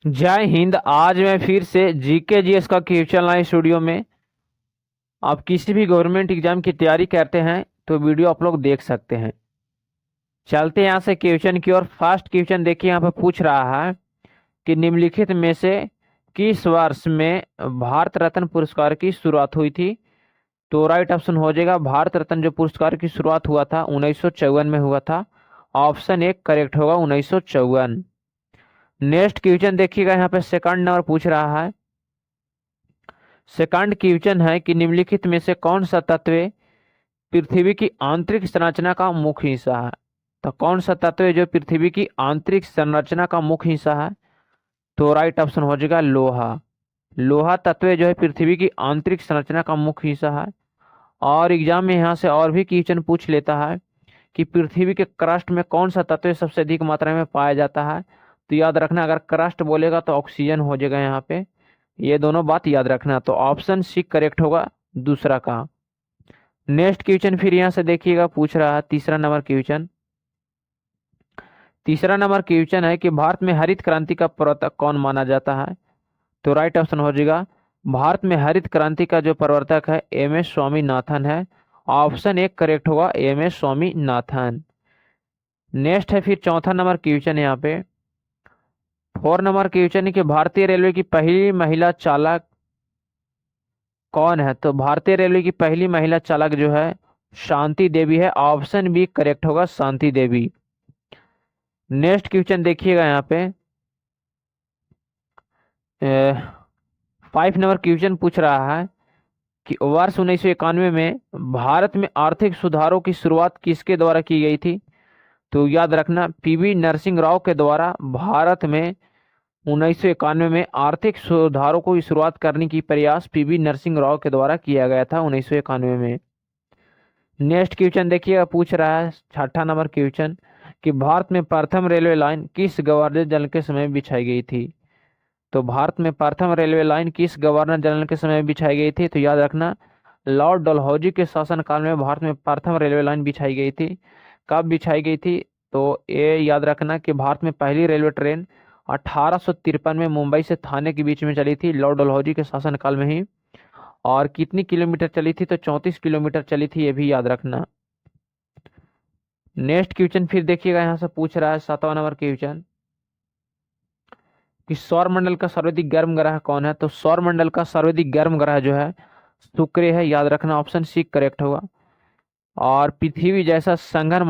जय हिंद। आज मैं फिर से जीके जीएस का क्वेश्चन लाए स्टूडियो में। आप किसी भी गवर्नमेंट एग्जाम की तैयारी करते हैं तो वीडियो आप लोग देख सकते हैं। चलते हैं यहाँ से क्वेश्चन की ओर। फर्स्ट क्वेश्चन देखिए, यहाँ पे पूछ रहा है कि निम्नलिखित में से किस वर्ष में भारत रत्न पुरस्कार की शुरुआत हुई थी। तो राइट ऑप्शन हो जाएगा, भारत रत्न जो पुरस्कार की शुरुआत हुआ था 1954 में हुआ था। ऑप्शन एक करेक्ट होगा 1954। नेक्स्ट क्वेश्चन देखिएगा, यहाँ पे सेकंड नंबर पूछ रहा है। सेकंड क्वेश्चन है कि निम्नलिखित में से कौन सा तत्व पृथ्वी की आंतरिक संरचना का मुख्य हिस्सा है। तो कौन सा तत्व है जो पृथ्वी की आंतरिक संरचना का मुख्य हिस्सा है। तो राइट ऑप्शन हो जाएगा लोहा। लोहा तत्व है जो है पृथ्वी की आंतरिक संरचना का मुख्य हिस्सा है। और एग्जाम में यहाँ से और भी क्वेश्चन पूछ लेता है कि पृथ्वी के क्रस्ट में कौन सा तत्व सबसे अधिक मात्रा में पाया जाता है। तो याद रखना, अगर क्रस्ट बोलेगा तो ऑक्सीजन हो जाएगा यहाँ पे। ये दोनों बात याद रखना। तो ऑप्शन सी करेक्ट होगा दूसरा का। नेक्स्ट क्वेश्चन फिर यहाँ से देखिएगा, पूछ रहा है तीसरा नंबर क्वेश्चन। तीसरा नंबर क्वेश्चन है कि भारत में हरित क्रांति का प्रवर्तक कौन माना जाता है। तो राइट ऑप्शन हो जाएगा, भारत में हरित क्रांति का जो प्रवर्तक है एम एस स्वामीनाथन है। ऑप्शन एक करेक्ट होगा एम एस स्वामीनाथन। नेक्स्ट है फिर चौथा नंबर क्वेश्चन यहाँ पे। फोर नंबर क्वेश्चन है कि भारतीय रेलवे की पहली महिला चालक कौन है। तो भारतीय रेलवे की पहली महिला चालक जो है शांति देवी है। ऑप्शन बी करेक्ट होगा शांति देवी। नेक्स्ट क्वेश्चन देखिएगा यहाँ पे। 5 नंबर क्वेश्चन पूछ रहा है कि वर्ष 1991 में भारत में आर्थिक सुधारों की शुरुआत किसके द्वारा की गई थी। तो याद रखना, पीवी नरसिंह राव के द्वारा भारत में 1991 में आर्थिक सुधारों को शुरुआत करने की प्रयास पीवी नरसिंह राव के द्वारा किया गया था 1991 में। नेक्स्ट क्वेश्चन देखिएगा, पूछ रहा है छठा नंबर क्वेश्चन कि भारत में प्रथम रेलवे लाइन किस गवर्नर जनरल के समय बिछाई गई थी। तो भारत में प्रथम रेलवे लाइन किस गवर्नर जनरल के समय बिछाई गई थी। तो याद रखना, लॉर्ड डलहौजी के शासनकाल में भारत में प्रथम रेलवे लाइन बिछाई गई थी। कब बिछाई गई थी। तो ये याद रखना कि भारत में पहली रेलवे ट्रेन 1853 में मुंबई से थाने के बीच में चली थी, लॉर्ड डलहौजी के शासनकाल में ही। और कितनी किलोमीटर चली थी। तो 34 किलोमीटर चली थी, ये भी याद रखना। नेक्स्ट क्वेश्चन फिर देखिएगा, यहाँ से पूछ रहा है 7वां नंबर क्वेश्चन कि सौर मंडल का सर्वाधिक गर्म ग्रह कौन है। तो सौर मंडल का सर्वाधिक गर्म ग्रह जो है शुक्र है, याद रखना। ऑप्शन सी करेक्ट होगा। और पृथ्वी जैसा संघन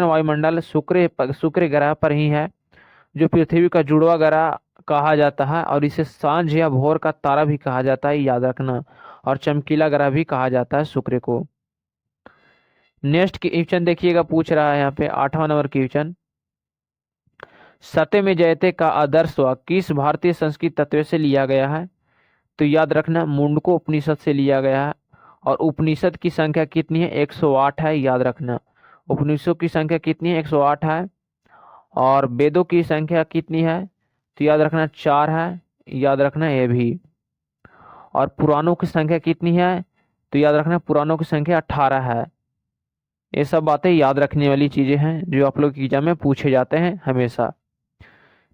वायुमंडल शुक्र ग्रह पर ही है, जो पृथ्वी का जुड़वा ग्रह कहा जाता है। और इसे सांझ या भोर का तारा भी कहा जाता है, याद रखना। और चमकीला ग्रह भी कहा जाता है शुक्र को। नेक्स्ट क्वेश्चन देखिएगा, पूछ रहा है यहाँ पे 8वां नंबर क्वेश्चन। सत्य में जयते का आदर्श वाक्य किस भारतीय संस्कृत तत्व से लिया गया है। तो याद रखना, मुंडको उपनिषद से लिया गया है। और उपनिषद की संख्या कितनी है, 108 है, याद रखना। उपनिषदों की संख्या कितनी है, 108 है। और वेदों की संख्या कितनी है। तो याद रखना 4 है, याद रखना ये भी। और पुराणों की संख्या कितनी है। तो याद रखना पुराणों की संख्या 18 है। ये सब बातें याद रखने वाली चीजें हैं जो आप लोग एग्जाम में पूछे जाते हैं हमेशा।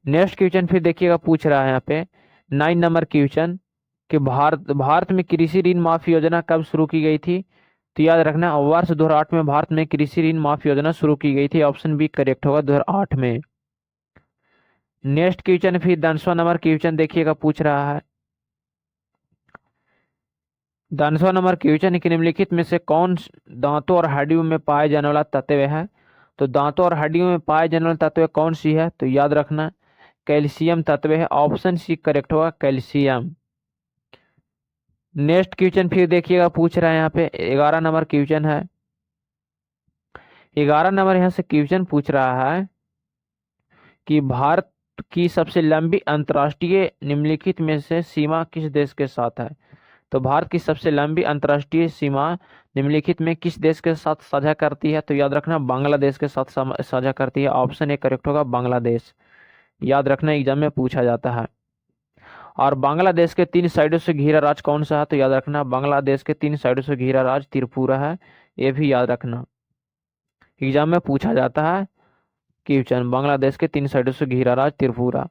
नेक्स्ट क्वेश्चन फिर देखिएगा, पूछ रहा है यहाँ पे 9 नंबर क्वेश्चन कि भारत में कृषि ऋण माफी योजना कब शुरू की गई थी। तो याद रखना, वर्ष 2008 में भारत में कृषि ऋण माफी योजना शुरू की गई थी। ऑप्शन बी करेक्ट होगा 2008 में। नेक्स्ट क्वेश्चन फिर 10वां नंबर क्वेश्चन देखिएगा, पूछ रहा है 10वां नंबर क्वेश्चन कि निम्नलिखित में से कौन दांतों और हड्डियों में पाए जाने वाला तत्व है। तो दांतों और हड्डियों में पाए जाने वाला तत्व कौन सी है। तो याद रखना कैल्शियम तत्व है। ऑप्शन सी करेक्ट होगा कैल्शियम। नेक्स्ट क्वेश्चन फिर देखिएगा, पूछ रहा है यहाँ पे 11 नंबर क्वेश्चन है। 11 नंबर यहाँ से क्वेश्चन पूछ रहा है कि भारत की सबसे लंबी अंतर्राष्ट्रीय निम्नलिखित में से सीमा किस देश के साथ है। तो भारत की सबसे लंबी अंतर्राष्ट्रीय सीमा निम्नलिखित में किस देश के साथ साझा करती है। तो याद रखना बांग्लादेश के साथ साझा करती है। ऑप्शन ए करेक्ट होगा बांग्लादेश, याद रखना एग्जाम में पूछा जाता है। और बांग्लादेश के 3 साइडों से घिरा राज्य कौन सा है। तो याद रखना बांग्लादेश के 3 साइडों से घिरा राज्य त्रिपुरा है, ये भी याद रखना। एग्जाम में पूछा जाता है क्वेश्चन, बांग्लादेश के 3 साइडों से घिरा राज्य त्रिपुरा।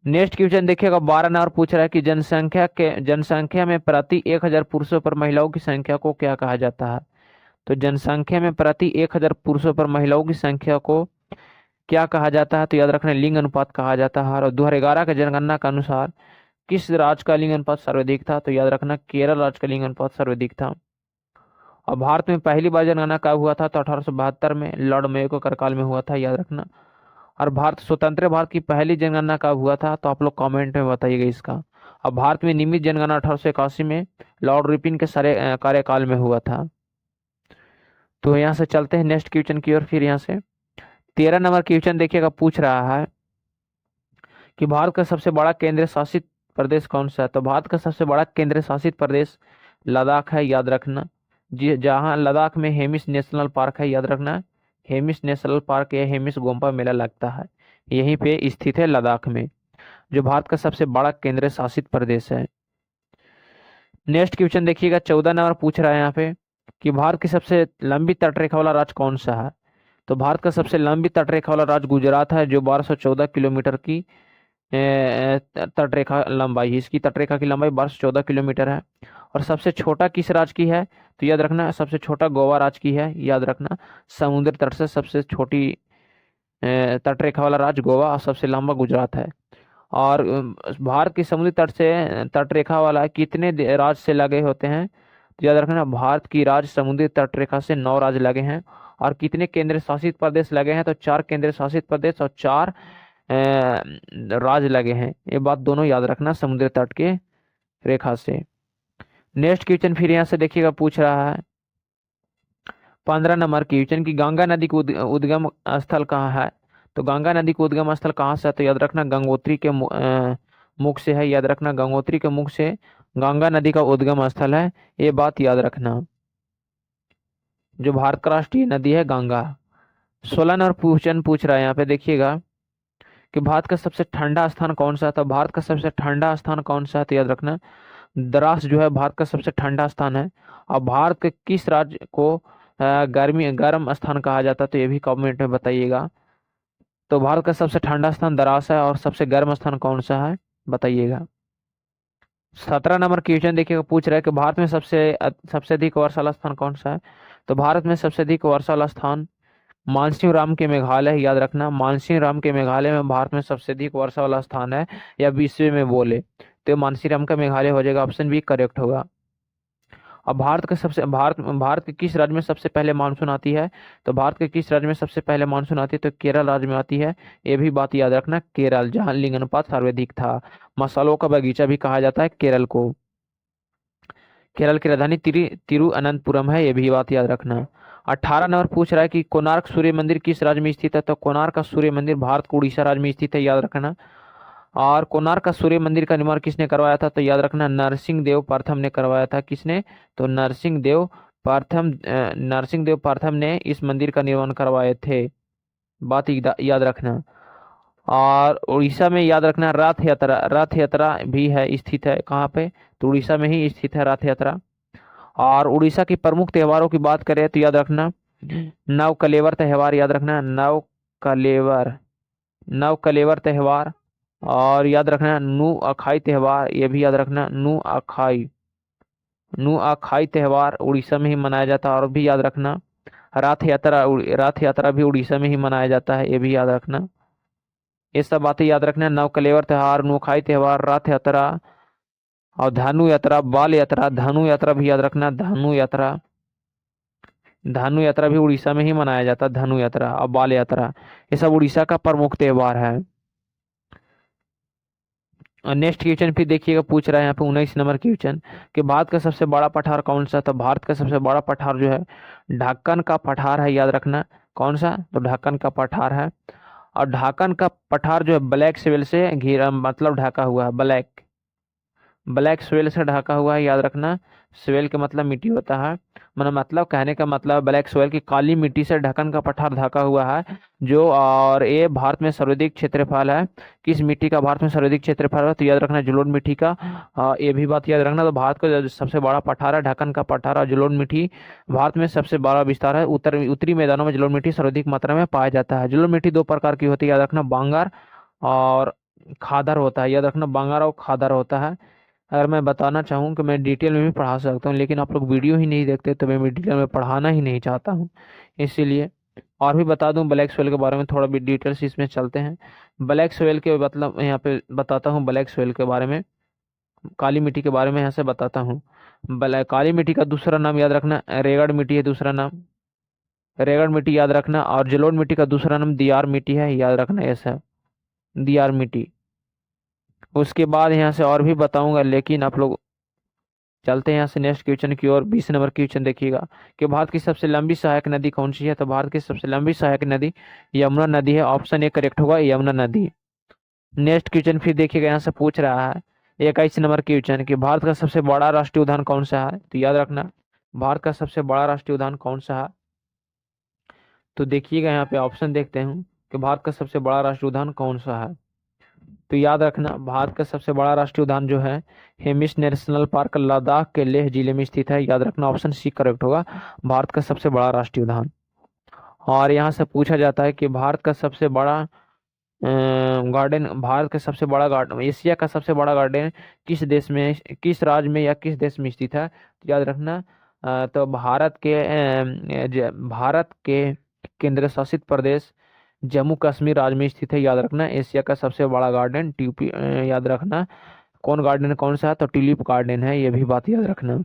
नेक्स्ट क्वेश्चन देखिएगा 12 नंबर पूछ रहा है कि जनसंख्या में प्रति 1000 पुरुषों पर महिलाओं की संख्या को क्या कहा जाता है। तो जनसंख्या में प्रति 1000 पुरुषों पर महिलाओं की संख्या को क्या कहा जाता है। तो याद रखना लिंग अनुपात कहा जाता है। और 2011 के जनगणना के अनुसार किस राज्य का लिंग अनुपात सर्वाधिक था। तो याद रखना केरल राज्य का लिंग अनुपात सर्वाधिक था। और भारत में पहली बार जनगणना कब हुआ था। तो 1872 में लॉर्ड मेयो के कार्यकाल में हुआ था, याद रखना। और स्वतंत्र भारत की पहली जनगणना कब हुआ था। तो आप लोग कमेंट में बताइएगा इसका। अब भारत में नियमित जनगणना 1881 में लॉर्ड रिपन के सारे कार्यकाल में हुआ था। तो यहाँ से चलते हैं नेक्स्ट क्वेश्चन की ओर। फिर यहाँ से 13 नंबर क्वेश्चन देखिएगा पूछ रहा है कि भारत का सबसे बड़ा केंद्र शासित प्रदेश कौन सा है। तो भारत का सबसे बड़ा केंद्र शासित प्रदेश लद्दाख है, याद रखना। जी, जहाँ लद्दाख में हेमिस नेशनल पार्क है, याद रखना। हेमिस नेशनल पार्क या हेमिस गोम्पा मेला लगता है, यहीं पे स्थित है लद्दाख में, जो भारत का सबसे बड़ा केंद्र शासित प्रदेश है। नेक्स्ट क्वेश्चन देखिएगा 14 नंबर पूछ रहा है यहाँ पे कि भारत की सबसे लंबी तटरेखा वाला राज्य कौन सा है। तो भारत का सबसे लंबी तटरेखा वाला राज्य गुजरात है, जो 1214 किलोमीटर की तटरेखा लंबाई है। इसकी तटरेखा की लंबाई 1214 किलोमीटर है। और सबसे छोटा किस राज्य की है। तो याद रखना सबसे छोटा गोवा राज्य की है, याद रखना। समुद्र तट से सबसे छोटी तटरेखा वाला राज्य गोवा और सबसे लंबा गुजरात है। और भारत की समुद्री तट से तटरेखा वाला कितने राज्य से लगे होते हैं। तो याद रखना भारत की राज्य समुद्री तटरेखा से 9 राज्य लगे हैं। और कितने केंद्र शासित प्रदेश लगे हैं। तो 4 केंद्र शासित प्रदेश और 4 राज्य लगे हैं। ये बात दोनों याद रखना समुद्र तट के रेखा से। नेक्स्ट क्वेश्चन फिर यहाँ से देखिएगा पूछ रहा है 15 नंबर क्वेश्चन की गंगा नदी का उद्गम स्थल कहाँ है। तो गंगा नदी का उद्गम स्थल कहाँ से है। तो याद रखना गंगोत्री के मुख से है, याद रखना गंगोत्री के मुख से गंगा नदी का उद्गम स्थल है, ये बात याद रखना। जो भारत का राष्ट्रीय नदी है गंगा। 16 नंबर क्वेश्चन पूछ रहा है यहाँ पे देखिएगा कि भारत का सबसे ठंडा स्थान कौन सा है। तो भारत का सबसे ठंडा स्थान कौन सा है। तो याद रखना द्रास जो है भारत का सबसे ठंडा स्थान है। और भारत के किस राज्य को गर्म स्थान कहा जाता है। तो ये भी कमेंट में बताइएगा। तो भारत का सबसे ठंडा स्थान द्रास है और सबसे गर्म स्थान कौन सा है बताइएगा। 17 नंबर क्वेश्चन देखिएगा पूछ रहा है कि भारत में सबसे अधिक वर्षा वाला स्थान कौन सा है। तो भारत में सबसे अधिक वर्षा वाला स्थान मानसिंह राम के मेघालय है, याद रखना। मानसिंह राम के मेघालय में भारत में सबसे अधिक वर्षा वाला स्थान है, या विश्व में बोले तो मानसिंह राम का मेघालय हो जाएगा, ऑप्शन बी करेक्ट होगा। अब भारत के किस राज्य में सबसे पहले मानसून आती है। तो भारत के किस राज्य में सबसे पहले मानसून आती है। तो केरल राज्य में आती है, ये भी बात याद रखना। केरल, जहाँ लिंग अनुपात सर्वाधिक था। मसालों का बगीचा भी कहा जाता है केरल को। केरल की राजधानी तिरुअनंतपुरम है, ये भी बात याद रखना। 18 नंबर पूछ रहा है कि कोणार्क सूर्य मंदिर किस राज्य में स्थित है। तो कोणार्क का सूर्य मंदिर भारत के उड़ीसा राज्य में स्थित है, याद रखना। और कोणार्क का सूर्य मंदिर का निर्माण किसने करवाया था। तो याद रखना नरसिंह देव प्रथम ने करवाया था। किसने। तो नरसिंह देव प्रथम ने इस मंदिर का निर्माण करवाए थे, बात याद रखना। और उड़ीसा में याद रखना रथ यात्रा भी है, स्थित है कहाँ पे। तो उड़ीसा में ही स्थित है रथ यात्रा। और उड़ीसा की प्रमुख त्योहारों की बात करें तो याद रखना नव कलेवर त्यौहार, याद रखना नव कलेवर त्यौहार। और याद रखना नू अखाई त्यौहार, ये भी याद रखना नू अखाई त्यौहार उड़ीसा में ही मनाया जाता है। और भी याद रखना रथ यात्रा भी उड़ीसा में ही मनाया जाता है, ये भी याद रखना। ये सब बातें याद रखना नव कलेवर त्यौहार, नुआखाई त्यौहार, रथ यात्रा और धनु यात्रा, बाल यात्रा। धनु यात्रा भी याद रखना धनु यात्रा भी उड़ीसा में ही मनाया जाता है। धनु यात्रा और बाल यात्रा ये सब उड़ीसा का प्रमुख त्योहार है। और नेक्स्ट क्वेश्चन फिर देखिएगा पूछ रहा है यहाँ पे 19 नंबर क्वेश्चन कि भारत का सबसे बड़ा पठार कौन सा। तो भारत का सबसे बड़ा पठार जो है ढक्कन का पठार है, याद रखना। कौन सा। तो ढक्कन का पठार है। और ढक्कन का पठार जो है ब्लैक सोइल से घिरा मतलब ढका हुआ है, ब्लैक सोइल से ढका हुआ है, याद रखना। सोइल का मतलब मिट्टी होता है, मतलब कहने का मतलब ब्लैक सोइल की काली मिट्टी से ढक्कन का पठार ढका हुआ है जो। और ये भारत में सर्वाधिक क्षेत्रफल है। किस मिट्टी का भारत में सर्वाधिक क्षेत्रफल है। तो याद रखना जलोढ़ मिट्टी का। ये भी बात याद रखना। तो भारत का जो सबसे बड़ा पठार है ढक्कन का पठार और जलोढ़ मिट्टी भारत में सबसे बड़ा विस्तार है। उत्तरी मैदानों में जलोढ़ मिट्टी सर्वाधिक मात्रा में पाया जाता है। जलोढ़ मिट्टी 2 प्रकार की होती है, याद रखना। बांगर और खादर होता है, याद रखना बांगाराव खादर होता है। अगर मैं बताना चाहूँ कि मैं डिटेल में भी पढ़ा सकता हूँ, लेकिन आप लोग वीडियो ही नहीं देखते तो मैं डिटेल में पढ़ाना ही नहीं चाहता हूँ, इसीलिए। और भी बता दूं ब्लैक सोयल के बारे में, थोड़ा भी डिटेल्स इसमें चलते हैं। ब्लैक सोयल के मतलब यहाँ पे बताता हूँ ब्लैक सोयल के बारे में, काली मिट्टी के बारे में यहाँ से बताता हूँ। काली मिट्टी का दूसरा नाम याद रखना रेगड़ मिट्टी है, दूसरा नाम रेगड़ मिट्टी याद रखना। और जलोढ़ मिट्टी का दूसरा नाम दियार मिट्टी है, याद रखना ऐसा, दियार मिट्टी। उसके बाद यहाँ से और भी बताऊंगा, लेकिन आप लोग चलते हैं यहाँ से नेक्स्ट क्वेश्चन की ओर। 20 नंबर क्वेश्चन देखिएगा कि भारत की सबसे लंबी सहायक नदी कौन सी है। तो भारत की सबसे लंबी सहायक नदी यमुना नदी है, ऑप्शन ए करेक्ट होगा, यमुना नदी। नेक्स्ट क्वेश्चन फिर देखिएगा, यहाँ से पूछ रहा है 21 नंबर क्वेश्चन कि भारत का सबसे बड़ा राष्ट्रीय उद्यान कौन सा है। तो याद रखना भारत का सबसे बड़ा राष्ट्रीय उद्यान कौन सा है। तो देखिएगा यहाँ पे ऑप्शन देखते हैं कि भारत का सबसे बड़ा राष्ट्रीय उद्यान कौन सा है। तो याद रखना भारत का सबसे बड़ा राष्ट्रीय उद्यान जो है हेमिस नेशनल पार्क लद्दाख के लेह जिले में स्थित है, याद रखना ऑप्शन सी करेक्ट होगा, भारत का सबसे बड़ा राष्ट्रीय उद्यान। और यहाँ से पूछा जाता है कि भारत का सबसे बड़ा गार्डन, भारत का सबसे बड़ा गार्डन, एशिया का सबसे बड़ा गार्डन किस देश में, किस राज्य में या किस देश में स्थित है। तो याद रखना तो भारत के केंद्र शासित प्रदेश जम्मू कश्मीर राज्य में स्थित है, याद रखना एशिया का सबसे बड़ा गार्डन ट्यूपी, याद रखना कौन गार्डन कौन सा है, तो ट्यूलिप गार्डन है, ये भी बात याद रखना।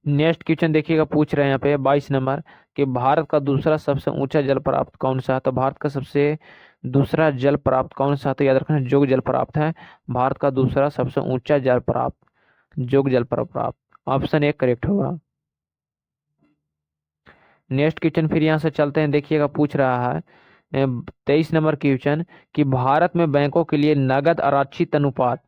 नेक्स्ट क्वेश्चन देखिएगा, पूछ रहे हैं यहाँ पे 22 नंबर कि भारत का दूसरा सबसे ऊंचा जल प्राप्त कौन सा है। तो भारत का सबसे दूसरा जल प्राप्त कौन सा है। तो याद रखना जोग जल प्राप्त है, भारत का दूसरा सबसे ऊंचा जल प्राप्त जोग जल प्राप्त, ऑप्शन ए करेक्ट होगा। नेक्स्ट क्वेश्चन फिर यहाँ से चलते हैं, देखिएगा पूछ रहा है 23 नंबर क्वेश्चन कि भारत में बैंकों के लिए नगद आरक्षित अनुपात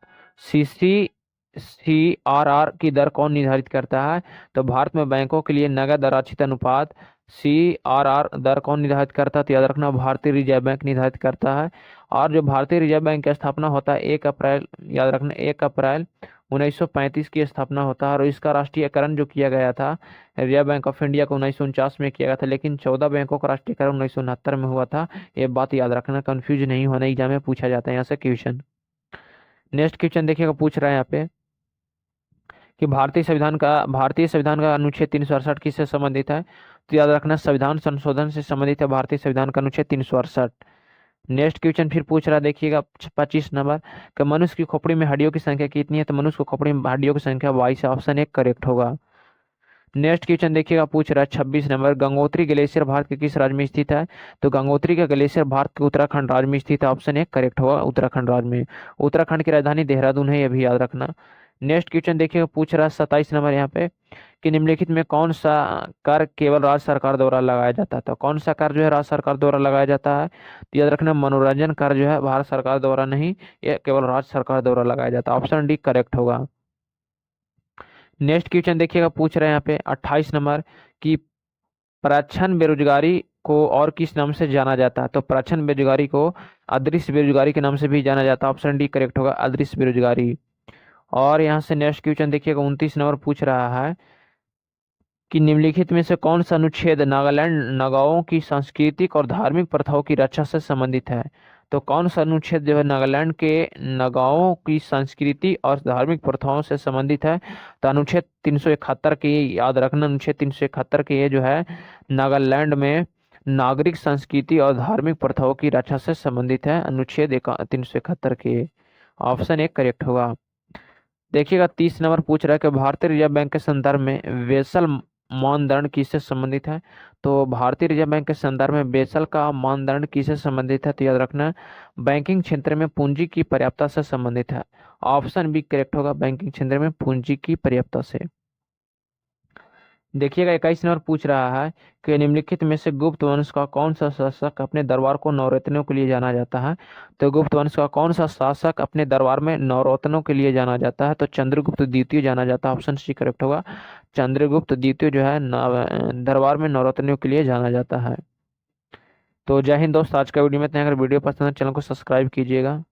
CRR की दर कौन निर्धारित करता है। तो भारत में बैंकों के लिए नगद आरक्षित अनुपात CRR दर कौन निर्धारित करता है। तो याद रखना भारतीय रिजर्व बैंक निर्धारित करता है। और जो भारतीय रिजर्व बैंक की स्थापना होता है 1 अप्रैल, याद रखना 1 अप्रैल 1935 की स्थापना होता है। और इसका राष्ट्रीयकरण जो किया गया था रिजर्व बैंक ऑफ इंडिया को 1949 में किया गया था, लेकिन 14 बैंकों का राष्ट्रीयकरण 1969 में हुआ था। ये बात याद रखना, कंफ्यूज नहीं होना, एग्जाम में पूछा जाता है यहाँ से क्वेश्चन। नेक्स्ट क्वेश्चन देखिएगा, पूछ रहा है यहाँ पे कि भारतीय संविधान का अनुच्छेद 368 किससे संबंधित है। तो याद रखना संविधान संशोधन से संबंधित है भारतीय संविधान का अनुच्छेद 368। नेक्स्ट क्वेश्चन फिर पूछ रहा है, देखिएगा 25 नंबर कि मनुष्य की खोपड़ी में हड्डियों की संख्या कितनी है। तो मनुष्य की खोपड़ी में हड्डियों की संख्या 22 है, ऑप्शन एक करेक्ट होगा। नेक्स्ट क्वेश्चन देखिएगा, पूछ रहा है 26 नंबर गंगोत्री ग्लेशियर भारत के किस राज्य में स्थित है। तो गंगोत्री का ग्लेशियर भारत के उत्तराखंड राज्य में स्थित है, ऑप्शन एक करेक्ट होगा, उत्तराखंड राज्य में। उत्तराखंड की राजधानी देहरादून है, यह भी याद रखना। नेक्स्ट क्वेश्चन देखिएगा, पूछ रहा है 27 नंबर यहाँ पे कि निम्नलिखित में कौन सा कर केवल राज्य सरकार द्वारा लगाया जाता है। तो कौन सा कर जो है राज्य सरकार द्वारा लगाया जाता है। तो याद रखना मनोरंजन कर जो है भारत सरकार द्वारा नहीं, यह केवल राज्य सरकार द्वारा लगाया जाता है, ऑप्शन डी करेक्ट होगा। नेक्स्ट क्वेश्चन देखिएगा, पूछ रहे हैं यहाँ पे 28 नंबर कि प्रच्छन्न बेरोजगारी को और किस नाम से जाना जाता है। तो प्रच्छन्न बेरोजगारी को अदृश्य बेरोजगारी के नाम से भी जाना जाता है, ऑप्शन डी करेक्ट होगा, अदृश्य बेरोजगारी। और यहाँ से नेक्स्ट क्वेश्चन देखिएगा 29 नंबर पूछ रहा है कि निम्नलिखित में से कौन सा अनुच्छेद नागालैंड नगाओं की सांस्कृतिक और धार्मिक प्रथाओं की रक्षा से संबंधित है। तो कौन सा अनुच्छेद जो है नागालैंड के नगाओं की संस्कृति और धार्मिक प्रथाओं से संबंधित है। तो अनुच्छेद 371 की, याद रखना अनुच्छेद 371 के ये जो है नागालैंड में नागरिक संस्कृति और धार्मिक प्रथाओं की रक्षा से संबंधित है, अनुच्छेद 371 के, ऑप्शन एक करेक्ट होगा। देखिएगा 30 नंबर पूछ रहा है कि भारतीय रिजर्व बैंक के संदर्भ में बेसल मानदंड किससे संबंधित है। तो भारतीय रिजर्व बैंक के संदर्भ में बेसल का मानदंड किससे संबंधित है। तो याद रखना बैंकिंग क्षेत्र में पूंजी की पर्याप्तता से संबंधित है, ऑप्शन बी करेक्ट होगा, बैंकिंग क्षेत्र में पूंजी की पर्याप्तता से। देखिएगा 21 नंबर पूछ रहा है कि निम्नलिखित में से गुप्त वंश का कौन सा शासक अपने दरबार को नवरत्नों के लिए जाना जाता है। तो गुप्त वंश का कौन सा शासक अपने दरबार में नवरत्नों के लिए जाना जाता है। तो चंद्रगुप्त द्वितीय जाना जाता है, ऑप्शन सी करेक्ट होगा, चंद्रगुप्त द्वितीय जो है दरबार में नवरत्नों के लिए जाना जाता है। तो जय हिंद दोस्त, आज का वीडियो में इतना ही। अगर वीडियो पसंद है चैनल को सब्सक्राइब कीजिएगा।